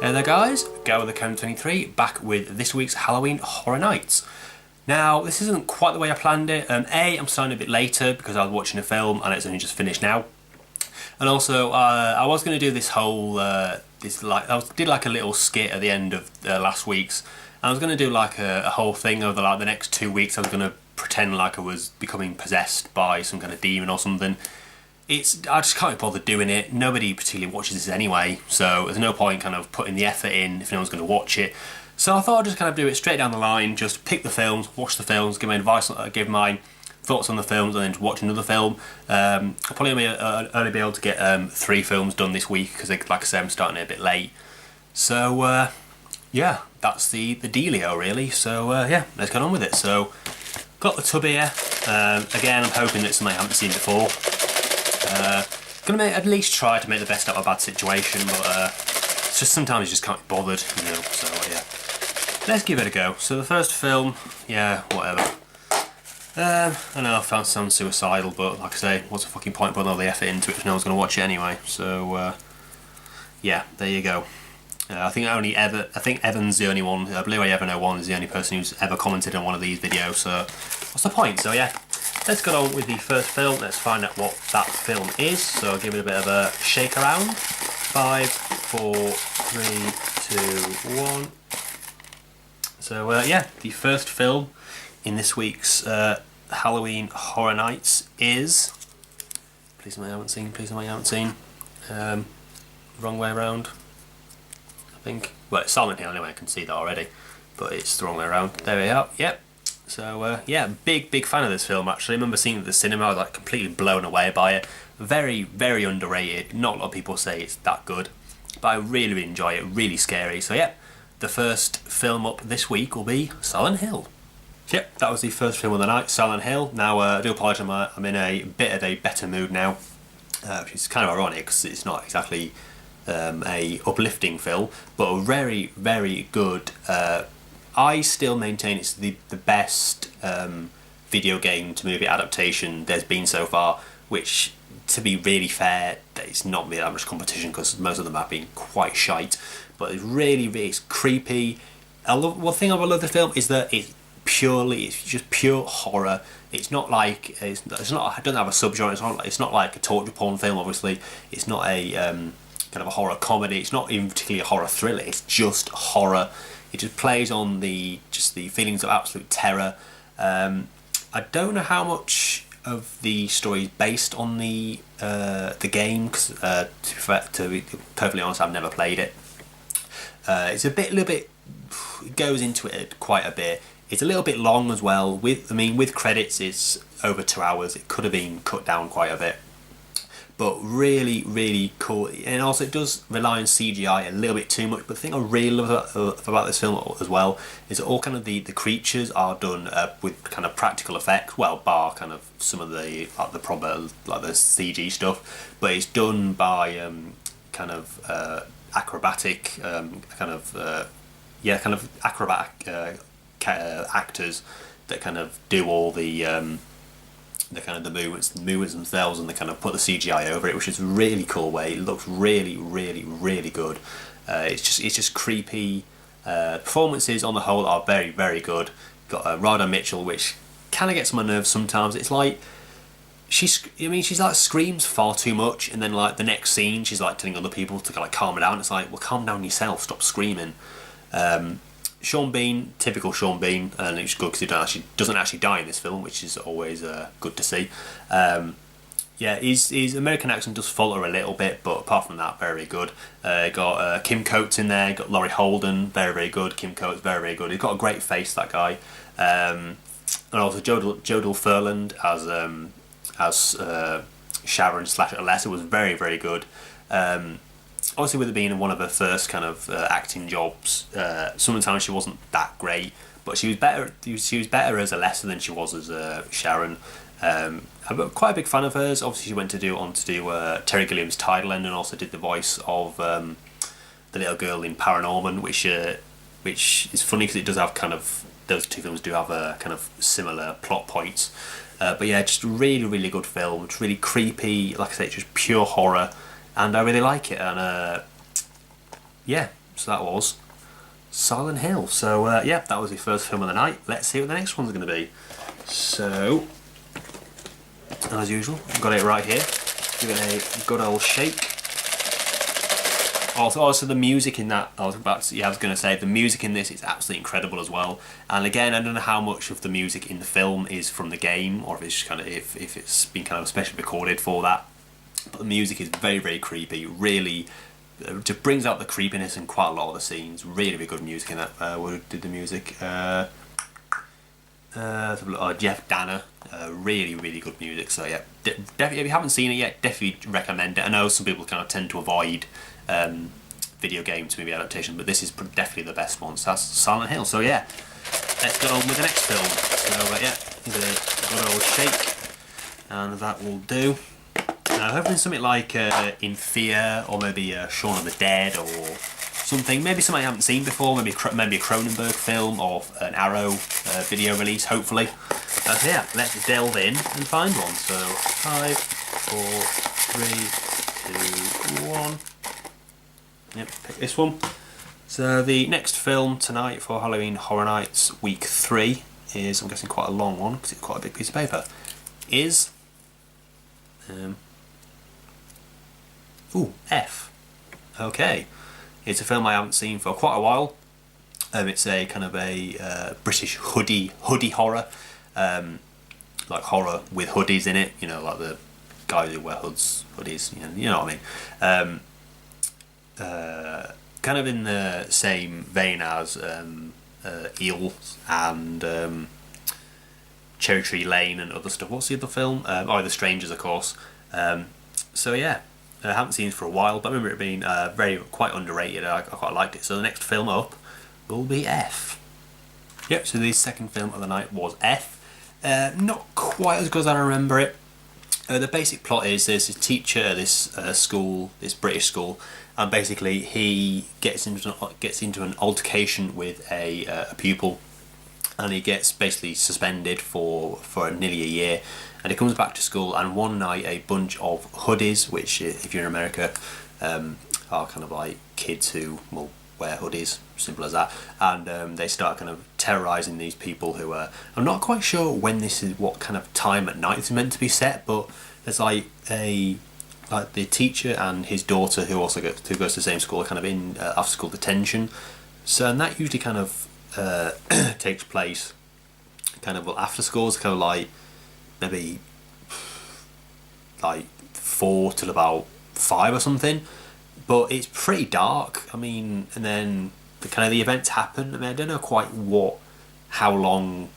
Hey there guys, Go with the Cone 23 back with this week's Halloween Horror Nights. Now, this isn't quite the way I planned it. I'm starting a bit later because I was watching a film and it's only just finished now. And also, I was going to do this whole, did like a little skit at the end of last week's. And I was going to do like a whole thing over like the next 2 weeks. I was going to pretend like I was becoming possessed by some kind of demon or something. I just can't be bothered doing it. Nobody particularly watches this anyway, so there's no point kind of putting the effort in if no one's going to watch it. So I thought I'd just kind of do it straight down the line, just pick the films, watch the films, give my advice, give my thoughts on the films, and then watch another film. I'll probably only be able to get 3 films done this week because, like I said, I'm starting it a bit late. So yeah, that's the dealio really. So yeah, let's get on with it. So got the tub here. Again, I'm hoping that something I haven't seen before. Gonna at least try to make the best out of a bad situation, but it's just sometimes you just can't be bothered, you know. So yeah, let's give it a go. So the first film, yeah, whatever. I know I sound suicidal, but like I say, what's the fucking point putting all the effort into it if no one's gonna watch it anyway? So yeah, there you go. I think Evan's the only one. Blu-ray Evan 01 is the only person who's ever commented on one of these videos. So what's the point? So yeah. Let's get on with the first film. Let's find out what that film is. So I'll give it a bit of a shake around. 5, 4, 3, 2, 1. So yeah, the first film in this week's Halloween Horror Nights is... Please tell me I haven't seen. Please tell me I haven't seen. Wrong way around, I think. Well, it's Silent Hill anyway, I can see that already. But it's the wrong way around. There we are. Yep. So yeah, big fan of this film actually. I remember seeing it at the cinema. I was like completely blown away by it. Very underrated. Not a lot of people say it's that good, but I really enjoy it. Really scary. So yeah, the first film up this week will be Silent Hill. Yep, that was the first film of the night, Silent Hill. Now I do apologise, I'm in a bit of a better mood now, which is kind of ironic because it's not exactly a uplifting film, but a very good. I still maintain it's the best video game to movie adaptation there's been so far, which, to be really fair, it's not really that much competition because most of them have been quite shite, but it's it's creepy. One thing I love the film is that it's just pure horror. It's not like, it doesn't have a subgenre, it's not like a torture porn film, obviously. It's not a kind of a horror comedy, it's not even particularly a horror thriller, it's just horror. It just plays on the feelings of absolute terror. I don't know how much of the story is based on the game, because to be perfectly honest, I've never played it. It's a little bit. It goes into it quite a bit. It's a little bit long as well. With credits, it's over 2 hours. It could have been cut down quite a bit. But really cool, and also it does rely on CGI a little bit too much. But the thing I really love about this film as well is that all kind of the creatures are done with kind of practical effects. Well, bar kind of some of the proper like the CG stuff, but it's done by kind of acrobatic acrobatic actors that kind of do all the movements themselves, and they kind of put the CGI over it, which is a really cool way. It looks really good. It's just creepy. Performances on the whole are very good. Got Radha Mitchell, which kind of gets on my nerves sometimes. It's like she's like screams far too much, and then like the next scene she's like telling other people to like calm down. It's like, well, calm down yourself, stop screaming. Sean Bean, typical Sean Bean, and it's good because he doesn't actually die in this film, which is always good to see. Yeah, his American accent does falter a little bit, but apart from that, very good. Got Kim Coates in there, got Laurie Holden, very good. Kim Coates, very good. He's got a great face, that guy. And also Jodie Ferland as Sharon / Alessa was very good. Obviously, with it being one of her first kind of acting jobs, sometimes she wasn't that great, but she was better. She was better as Alessa than she was as Sharon. I'm quite a big fan of hers. Obviously, she went on to do Terry Gilliam's Tidal End, and also did the voice of the little girl in Paranorman, which is funny because it does have kind of, those two films do have kind of similar plot points. But yeah, just really good film. It's really creepy. Like I say, it's just pure horror. And I really like it, and yeah, So that was Silent Hill. So yeah, that was the first film of the night. Let's see what the next one's going to be. So, as usual, got it right here. Give it a good old shake. Also, the music in that, I was going to say, the music in this is absolutely incredible as well. And again, I don't know how much of the music in the film is from the game, or if it's kind of if it's been kind of specially recorded for that. But the music is very, very creepy. Really, just brings out the creepiness in quite a lot of the scenes. Really, really good music in that. Who did the music? Jeff Danner. Really, really good music. So yeah, definitely, if you haven't seen it yet, definitely recommend it. I know some people kind of tend to avoid video game to movie adaptation, but this is definitely the best one. So that's Silent Hill. So yeah, let's get on with the next film. So yeah, give it a good old shake, and that will do. Hopefully something like In Fear, or maybe Shaun of the Dead, or something. Maybe something I haven't seen before. Maybe a Cronenberg film, or an Arrow video release. Hopefully. So yeah, let's delve in and find one. So 5, 4, 3, 2, 1. Yep, pick this one. So the next film tonight for Halloween Horror Nights Week 3 is, I'm guessing, quite a long one because it's quite a big piece of paper, is F. Okay, it's a film I haven't seen for quite a while. It's a kind of a British hoodie horror, like horror with hoodies in it. You know, like the guys who wear hoodies. You know what I mean. Kind of in the same vein as Eel and Cherry Tree Lane and other stuff. What's the other film? The Strangers, of course. So yeah, I haven't seen it for a while, but I remember it being quite underrated. I quite liked it. So the next film up will be F. Yep. So the second film of the night was F. Not quite as good as I remember it. The basic plot is there's a teacher at this school, this British school, and basically he gets into an altercation with a pupil, and he gets basically suspended for nearly a year, and he comes back to school, and one night a bunch of hoodies, which if you're in America are kind of like kids who will wear hoodies, simple as that, and they start kind of terrorising these people who are, I'm not quite sure when this is, what kind of time at night it's meant to be set, but there's like the teacher and his daughter who goes to the same school are kind of in after school detention. So, and that usually kind of takes place kind of after school. It's kind of like maybe like 4 till about 5 or something. But it's pretty dark. I mean, and then the events happen. I mean, I don't know quite how long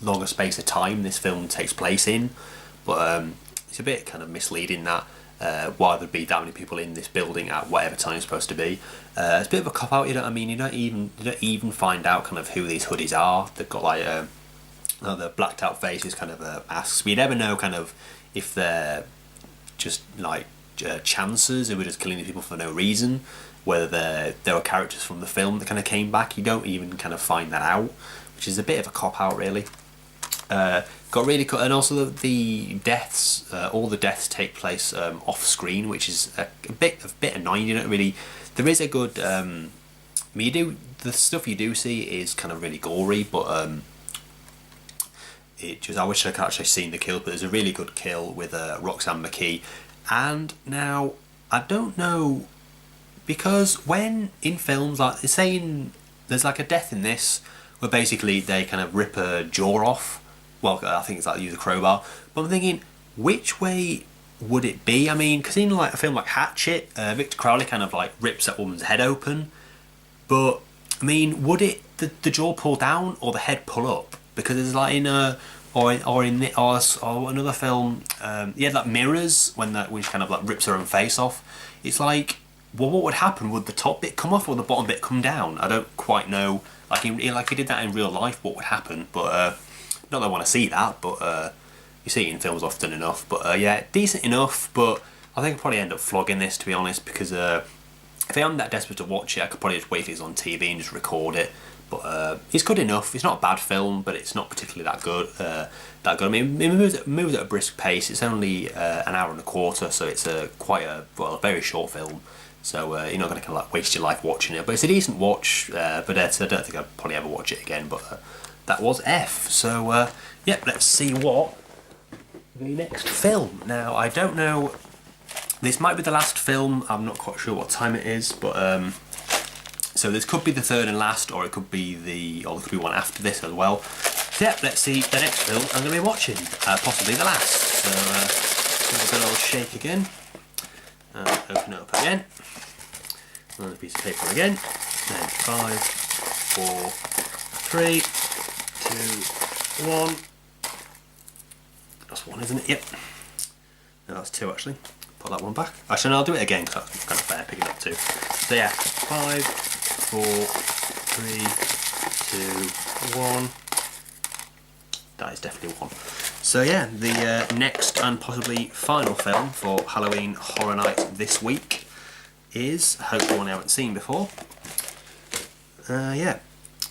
a space of time this film takes place in, but it's a bit kind of misleading that why there'd be that many people in this building at whatever time it's supposed to be. It's a bit of a cop out. You know what I mean? You don't even find out kind of who these hoodies are. They've got like the blacked out faces, kind of masks. We never know kind of if they're just like chancers who were just killing these people for no reason, whether there were characters from the film that kind of came back. You don't even kind of find that out, which is a bit of a cop out, really. Got really cool, and also the deaths. All the deaths take place off screen, which is a bit annoying. You don't really. There is a good. The stuff you do see is kind of really gory, but I wish I could actually seen the kill. But there's a really good kill with Roxanne McKee, and now I don't know, because when in films like saying there's like a death in this where basically they kind of rip a jaw off. Well, I think it's like use a crowbar. But I'm thinking, which way would it be? I mean, because in like a film like Hatchet, Victor Crowley kind of like rips that woman's head open. But I mean, would it the jaw pull down or the head pull up? Because there's like in another film, like Mirrors, when she kind of like rips her own face off. It's like, well, what would happen? Would the top bit come off or the bottom bit come down? I don't quite know. Like he did that in real life, what would happen? But not that I want to see that, but you see it in films often enough. But yeah, decent enough. But I think I'll probably end up flogging this, to be honest, because if I'm that desperate to watch it, I could probably just wait till it's on TV and just record it. But it's good enough. It's not a bad film, but it's not particularly that good. I mean, it moves at a brisk pace. It's only an hour and a quarter, so it's quite a very short film. so you're not going to kind of like waste your life watching it. But it's a decent watch, but I don't think I'd probably ever watch it again. But that was F. So yeah, let's see what the next film. Now I don't know. This might be the last film. I'm not quite sure what time it is, but so this could be the third and last, or it could be there could be one after this as well. So yeah, let's see the next film I'm going to be watching, possibly the last. So give a good old shake again. Open it up again. Another piece of paper again. Then 5, 4, 3, 2, 1. That's one, isn't it? Yep. No, that's 2 actually. Put that one back. Actually, no, I'll do it again because that's kind of fair picking up 2. So yeah, 5, 4, 3, 2, 1. That is definitely 1. So yeah, the next and possibly final film for Halloween Horror Nights this week is hopefully one I haven't seen before. Yeah,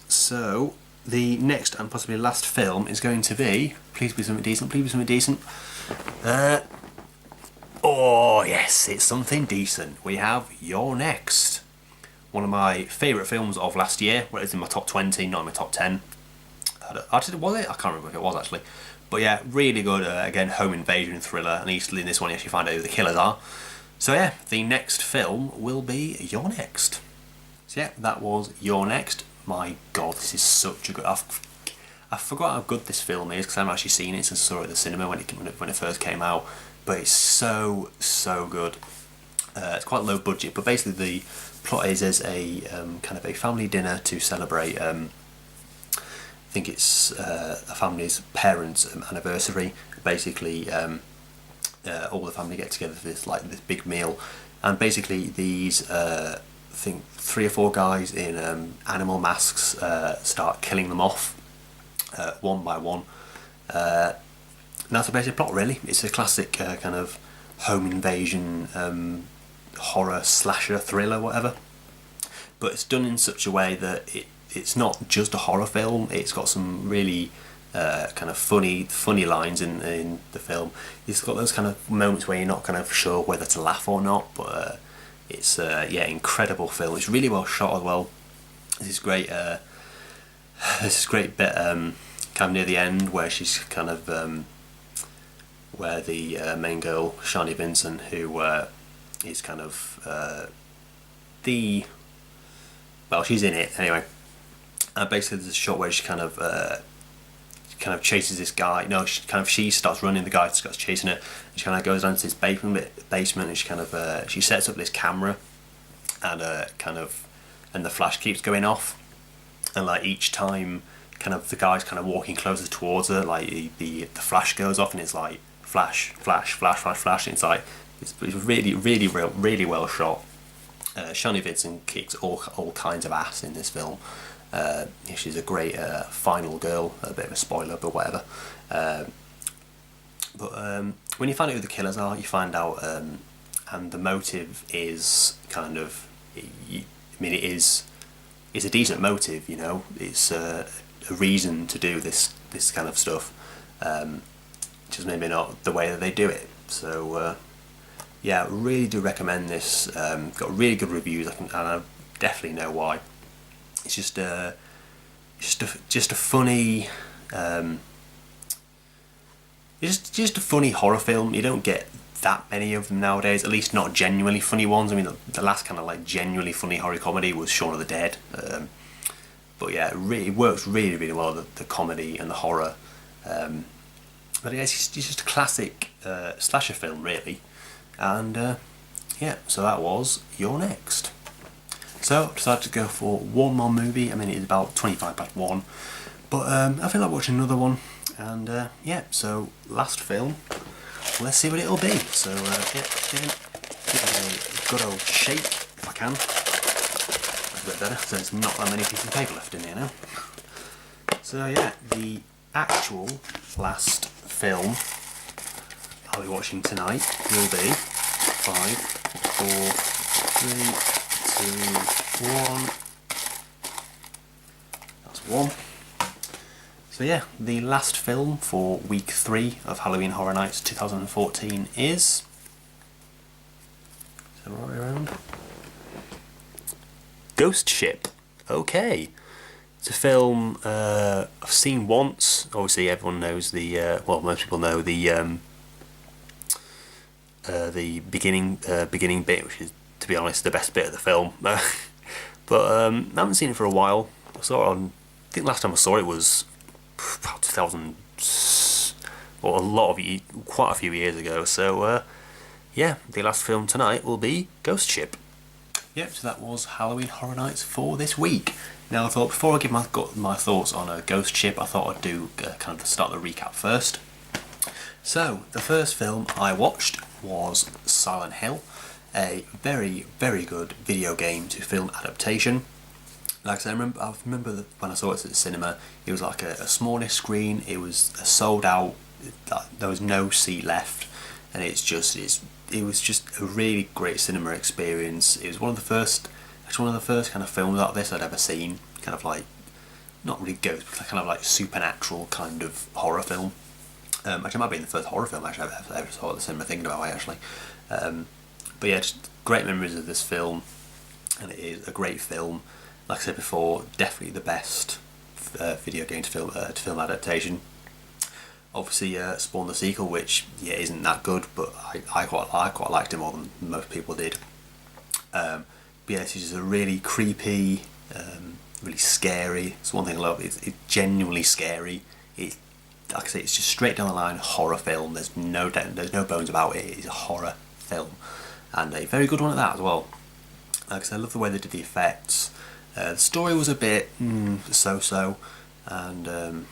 so the next and possibly last film is going to be, please be something decent, please be something decent. Oh yes, it's something decent. We have You're Next. One of my favourite films of last year. Well, it's in my top 20, not in my top 10. Actually, was it? I can't remember if it was actually. But yeah, really good, again, home invasion thriller. And in this one you actually find out who the killers are. So yeah, the next film will be You're Next. So yeah, that was You're Next. My God, this is such a good... I forgot how good this film is because I haven't actually seen it since I saw it at the cinema when it first came out. But it's so good. It's quite low budget, but basically the plot is there's a kind of a family dinner to celebrate. I think it's a family's parents' anniversary. Basically, all the family get together for this big meal, and basically these I think 3 or 4 guys in animal masks start killing them off one by one. And that's the basic plot, really. It's a classic kind of home invasion horror slasher thriller, whatever. But it's done in such a way that it's not just a horror film. It's got some really kind of funny lines in the film. It's got those kind of moments where you're not kind of sure whether to laugh or not. But it's yeah, incredible film. It's really well shot as well. This great bit kind of near the end where she's kind of where the main girl, Shani Vincent, who is kind of well, she's in it anyway. Basically, there's a shot where she kind of chases this guy. No, she starts running. The guy starts chasing her. And she kind of goes down to this basement, and she kind of she sets up this camera, and and the flash keeps going off, and like each time, kind of the guy's kind of walking closer towards her, like the flash goes off, and it's like flash, flash, flash, flash, flash. And it's like it's really well shot. Shani Vincent kicks all kinds of ass in this film. She's a great final girl. A bit of a spoiler, but whatever. But when you find out who the killers are, you find out, and the motive is kind of, it's a decent motive. You know, it's a reason to do this kind of stuff. Just maybe not the way that they do it. So yeah, really do recommend this. Got really good reviews, and I definitely know why. It's just a funny, it's just a funny horror film. You don't get that many of them nowadays, at least not genuinely funny ones. I mean, the last kind of like genuinely funny horror comedy was Shaun of the Dead. But yeah, it works really well, the comedy and the horror. But yeah, it's just a classic slasher film, really. And yeah, so that was You're Next. So I decided to go for one more movie. I mean, it's about 1, but I feel like watching another one. And yeah, so last film, let's see what it'll be. So yeah, give it a good old shake if I can. That's a bit better, so there's not that many pieces of paper left in here now. So yeah, the actual last film I'll be watching tonight will be 5, 4, 3, 2, 1. That's 1. So yeah, the last film for week 3 of Halloween Horror Nights 2014 is... Is it right around? Ghost Ship. Okay. It's a film I've seen once. Obviously, everyone knows most people know the beginning bit, which is, to be honest, the best bit of the film. But I haven't seen it for a while. I saw it on. I think last time I saw it was about 2000, quite a few years ago. So yeah, the last film tonight will be Ghost Ship. Yep, so that was Halloween Horror Nights for this week. Now I thought before I give my thoughts on a Ghost Ship, I thought I'd do kind of start the recap first. So the first film I watched was Silent Hill, a very, very good video game to film adaptation. Like I said, I remember that when I saw it at the cinema, it was like a smallish screen. It was sold out. There was no seat left, and it was just a really great cinema experience. It was one of the first kind of films like this I'd ever seen. Kind of like, not really ghost, but kind of like supernatural kind of horror film. Actually, it might be the first horror film I've ever saw at the cinema, thinking about it actually. But yeah, just great memories of this film, and it is a great film. Like I said before, definitely the best video game to film adaptation. Obviously, spawned the sequel, which isn't that good, but I quite liked it more than most people did. But yeah, this is a really creepy, really scary. It's one thing I love. It's genuinely scary. Like I say, it's just straight down the line horror film. There's no bones about it. It's a horror film, and a very good one at that as well. Like I said, I love the way they did the effects. The story was a bit so-so, and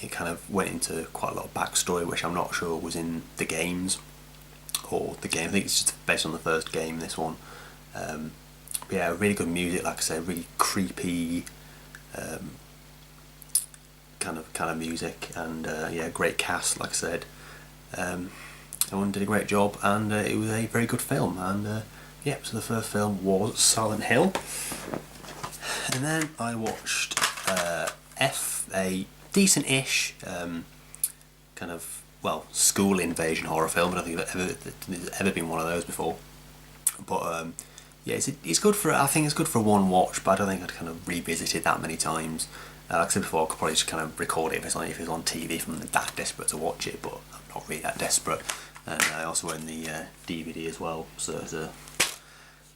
it kind of went into quite a lot of backstory, which I'm not sure was in the games or the game. I think it's just based on the first game. This one, but yeah, really good music. Like I said, really creepy. Kind of music, and yeah, great cast. Like I said, everyone did a great job, and it was a very good film. And yeah, so the first film was Silent Hill, and then I watched a decent-ish kind of school invasion horror film. I don't think there's ever been one of those before, but yeah, it's good for. I think it's good for one watch, but I don't think I'd kind of revisit it that many times. Like I said before, I could probably just kind of record it if it's on TV if I'm that desperate to watch it, but I'm not really that desperate. And I also own the DVD as well, so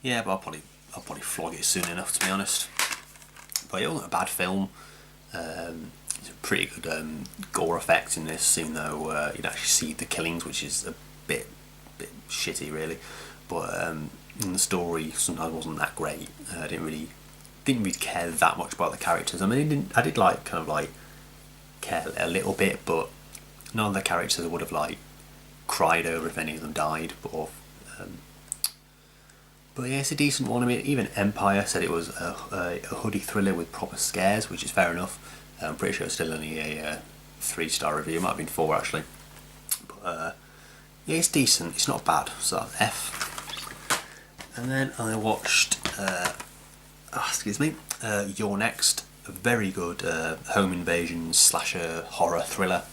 yeah, but I'll probably flog it soon enough, to be honest. But it wasn't a bad film. It's a pretty good gore effect in this, even though you'd actually see the killings, which is a bit shitty really. But the story sometimes wasn't that great. I didn't really care that much about the characters. I mean, I did care a little bit, but none of the characters I would have cried over if any of them died. But yeah, it's a decent one. I mean, even Empire said it was a hoodie thriller with proper scares, which is fair enough. I'm pretty sure it's still only a 3-star review. It might have been 4 actually. But yeah, it's decent. It's not bad. So that's F. And then I watched. You're Next, a very good home invasion slasher horror thriller.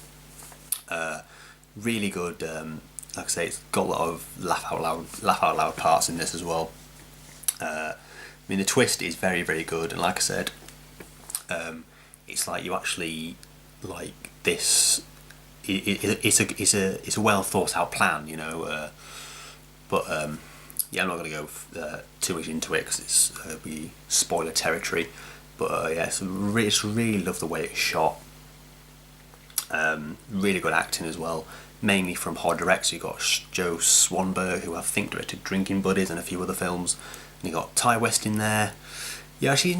Really good. Like I say, it's got a lot of laugh out loud parts in this as well. I mean, the twist is very, very good, and like I said, it's like you actually like this. It's a well thought out plan, you know. But yeah, I'm not going to go too much into it because it's be spoiler territory. But yeah, just really love the way it's shot. Really good acting as well, mainly from horror directors. You got Joe Swanberg, who I think directed Drinking Buddies and a few other films, and you got Ty West in there. Yeah, actually,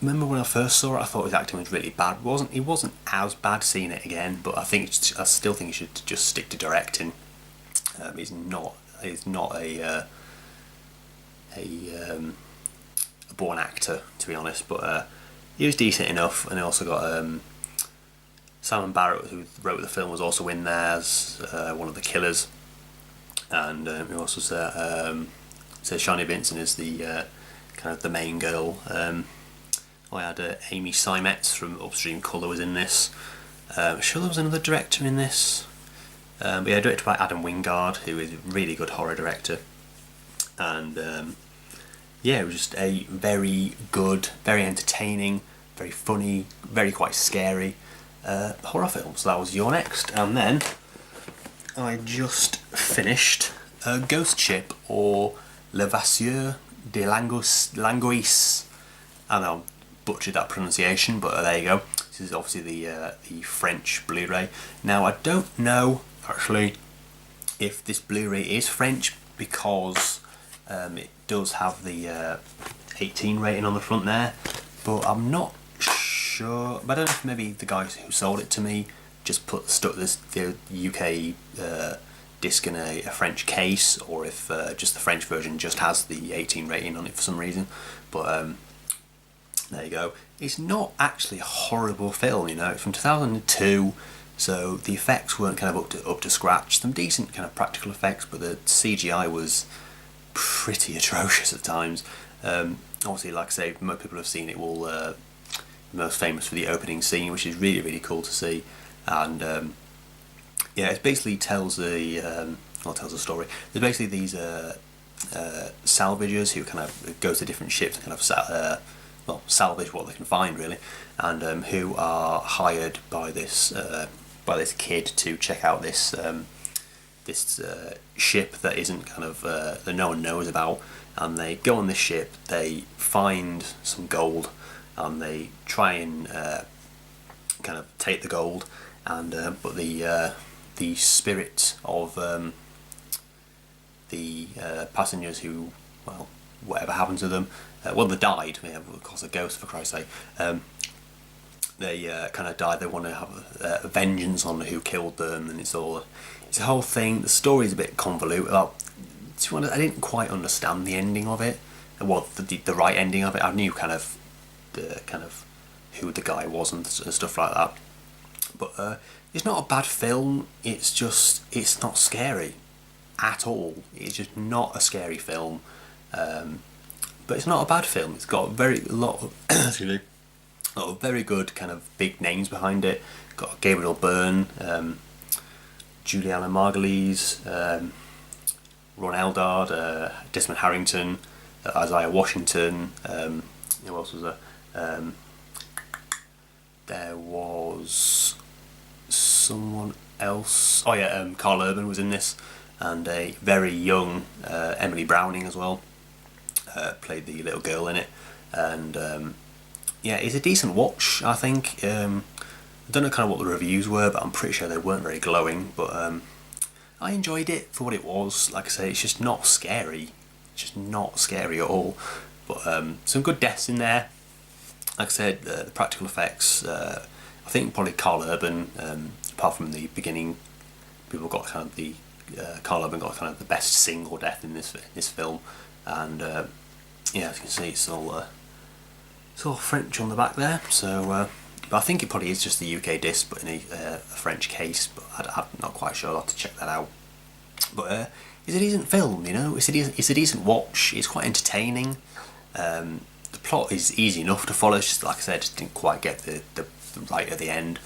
remember when I first saw it, I thought his acting was really bad. It wasn't as bad seeing it again, but I still think he should just stick to directing. He's not a born actor, to be honest, but he was decent enough. And I also got Simon Barrett, who wrote the film, was also in there as one of the killers, and we also said Shani Vincent is the kind of the main girl. I had Amy Seimetz from Upstream Colour was in this. I'm sure there was another director in this, but yeah, directed by Adam Wingard, who is a really good horror director. And yeah, it was just a very good, very entertaining, very funny, very quite scary horror film. So that was You're Next. And then I just finished Ghost Ship, or Levasseur de Langois. I know, butchered that pronunciation, but there you go. This is obviously the French Blu-ray. Now I don't know actually if this Blu-ray is French, because it does have the 18 rating on the front there, but I'm not sure. But I don't know if maybe the guys who sold it to me just stuck the UK disc in a French case, or if just the French version just has the 18 rating on it for some reason. But there you go. It's not actually a horrible film, you know. It's from 2002, so the effects weren't kind of up to scratch. Some decent kind of practical effects, but the CGI was pretty atrocious at times. Obviously, like I say, most people have seen it. Will most famous for the opening scene, which is really, really cool to see. And yeah, it basically tells a story. There's basically these salvagers who kind of go to different ships and kind of salvage what they can find, really, and who are hired by this kid to check out this ship that isn't kind of that no one knows about. And they go on this ship, they find some gold, and they try and kind of take the gold, and but the spirit of the passengers who, well, whatever happened to them, they died. Yeah, of course, a ghost, for Christ's sake. They kind of died. They want to have a vengeance on who killed them, and it's a whole thing. The story's a bit convoluted. Well, I didn't quite understand the ending of it. Well, the right ending of it. I knew kind of who the guy was and stuff like that. But it's not a bad film. It's not scary at all. It's just not a scary film. But it's not a bad film. It's got a lot of very good kind of big names behind it. Got Gabriel Byrne, Juliana Margulies, Ron Eldard, Desmond Harrington, Isaiah Washington. Who else was there? There was someone else. Oh yeah, Carl Urban was in this, and a very young Emily Browning as well. Played the little girl in it, and yeah, it's a decent watch, I think. I don't know kind of what the reviews were, but I'm pretty sure they weren't very glowing. But I enjoyed it for what it was. Like I say, it's just not scary. It's just not scary at all. But some good deaths in there. Like I said, the practical effects. I think probably Carl Urban. Apart from the beginning, people got kind of the Carl Urban got kind of the best single death in this film, and yeah, as you can see, it's all French on the back there. So, but I think it probably is just the UK disc, but in a French case. But I'm not quite sure. I'll have to check that out. But it's a decent film, you know. It's a decent watch. It's quite entertaining. The plot is easy enough to follow. It's just, like I said, just didn't quite get the right at the end.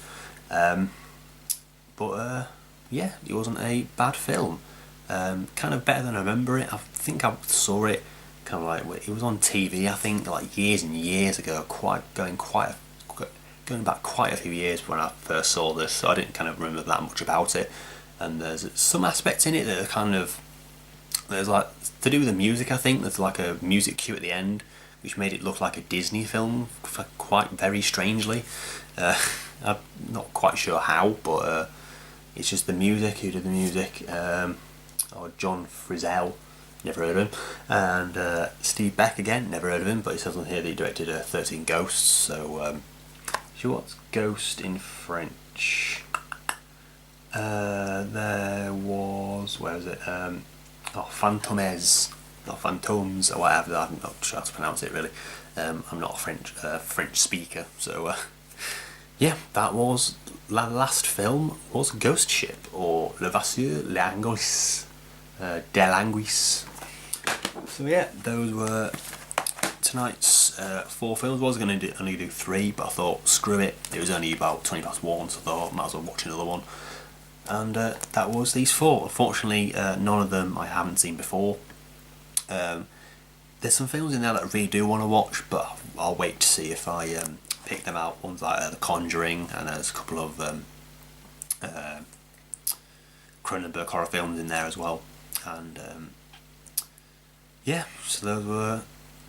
But yeah, it wasn't a bad film. Kind of better than I remember it. I think I saw it kind of like it was on TV. I think like years and years ago, going back quite a few years when I first saw this. So I didn't kind of remember that much about it. And there's some aspects in it that are kind of there's like to do with the music. I think there's like a music cue at the end, which made it look like a Disney film quite very strangely. I'm not quite sure how, but it's just the music. Who did the music? John Frizzell, never heard of him, and Steve Beck again, never heard of him, but it says on here that he directed 13 Ghosts. So, what's Ghost in French? There was, where is it? Fantômes, not Phantoms, or whatever. I'm not sure how to pronounce it really. I'm not a French speaker, so yeah, that was the last film was Ghost Ship, or Le Vasseur Langois, de Languis. So yeah, those were tonight's 4 films. I was going to only do 3, but I thought screw it. It was only about 1:20, so I thought I might as well watch another one. And that was these 4. Unfortunately, none of them I haven't seen before. there's some films in there that I really do want to watch, but I'll wait to see if I pick them out. Ones like The Conjuring, and there's a couple of Cronenberg horror films in there as well. And yeah, so those were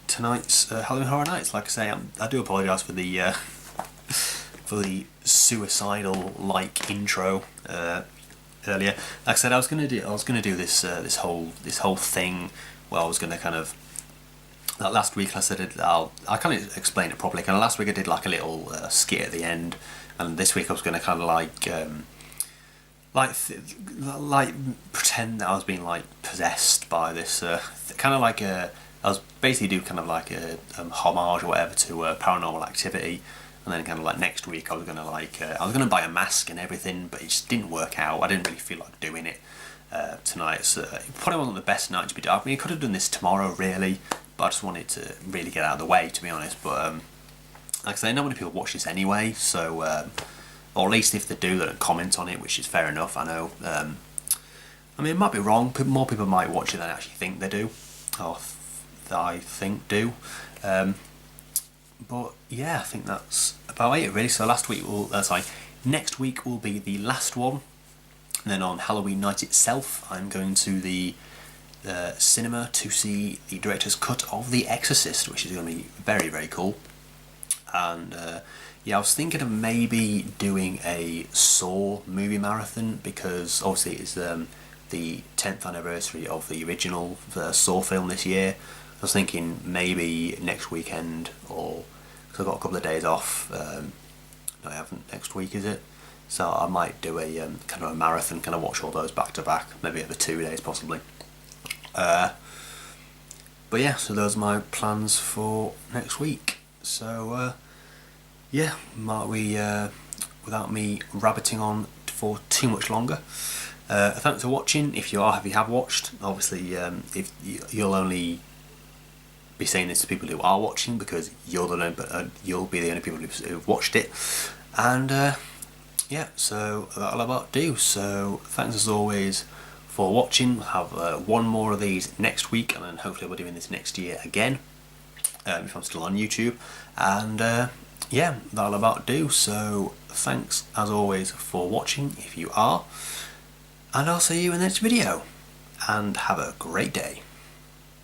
tonight's Halloween Horror Nights. Like I say, I do apologise for the suicidal like intro earlier. Like I said, I was gonna do this this whole thing. Well, I was gonna kind of, like last week I said I kind of explained it properly. Kind of last week I did like a little skit at the end, and this week I was gonna kind of like pretend that I was being like possessed by this kind of like I was basically do kind of like a homage or whatever to Paranormal Activity. And then kind of like next week I was gonna buy a mask and everything, but it just didn't work out. I didn't really feel like doing it tonight. So it probably wasn't the best night to be done. I mean, I could have done this tomorrow really, but I just wanted to really get out of the way, to be honest. But like I say, not many people watch this anyway, so or at least if they do, they don't comment on it, which is fair enough. I know. I mean, it might be wrong. More people might watch it than I actually think they do, or that I think do. But yeah, I think that's about it really. So next week will be the last one. And then on Halloween night itself, I'm going to the cinema to see the director's cut of The Exorcist, which is going to be very, very cool. And yeah, I was thinking of maybe doing a Saw movie marathon, because obviously it's the 10th anniversary of the original Saw film this year. I was thinking maybe next weekend, or because I've got a couple of days off. No, I haven't. Next week, is it? So I might do a kind of a marathon, kind of watch all those back to back, maybe over 2 days possibly. But yeah, so those are my plans for next week. So yeah, might we without me rabbiting on for too much longer. Thanks for watching. If you have watched, obviously, if you'll only be saying this to people who are watching, because you'll be the only people who've watched it. And yeah, so that'll about do. So thanks as always for watching. We'll have one more of these next week, and then hopefully we're doing this next year again, if I'm still on YouTube. And yeah, that'll about do. So thanks as always for watching, if you are, and I'll see you in the next video, and have a great day.